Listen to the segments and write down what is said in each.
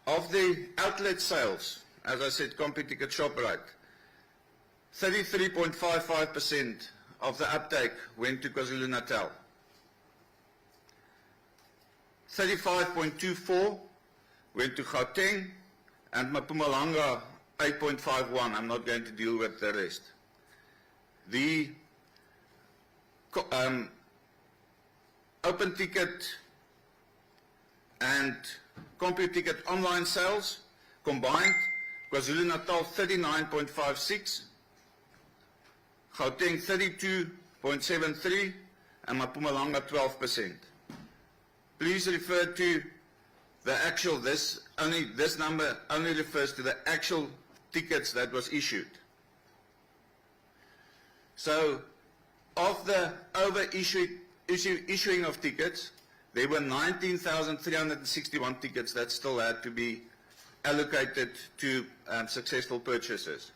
Of the outlet sales, as I said, Computicket Shoprite, 33.55% of the uptake went to KwaZulu-Natal. 35.24 went to Gauteng, and Mpumalanga 8.51. I'm not going to deal with the rest. The open ticket and Computicket online sales combined, KwaZulu-Natal 39.56, Gauteng 32.73, and Mpumalanga 12%. Please refer to the actual, this number only refers to the actual tickets that was issued. So, of the issuing of tickets, there were 19,361 tickets that still had to be allocated to successful purchasers.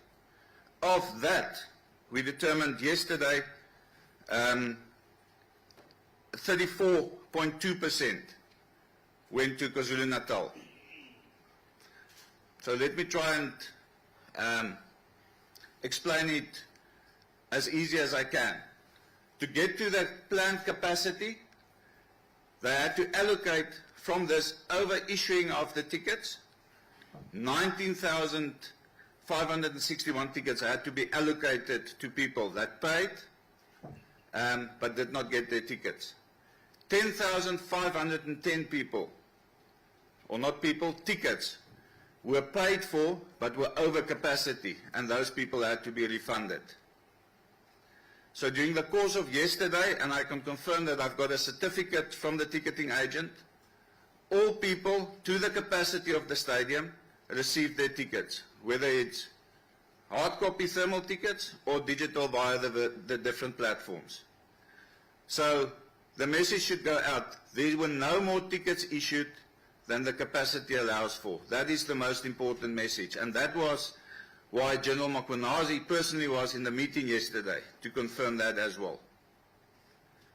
Of that, we determined yesterday 34.2% went to KwaZulu-Natal. So let me try and explain it as easy as I can. To get to the planned capacity, they had to allocate from this over-issuing of the tickets, 19,561 tickets had to be allocated to people that paid but did not get their tickets. 10,510 people, or not people, tickets, were paid for but were over capacity, and those people had to be refunded. So during the course of yesterday, and I can confirm that I've got a certificate from the ticketing agent, all people to the capacity of the stadium received their tickets, whether it's hard copy thermal tickets or digital via the different platforms. So the message should go out. There were no more tickets issued than the capacity allows for. That is the most important message, and that was why General Mkhwanazi personally was in the meeting yesterday to confirm that as well.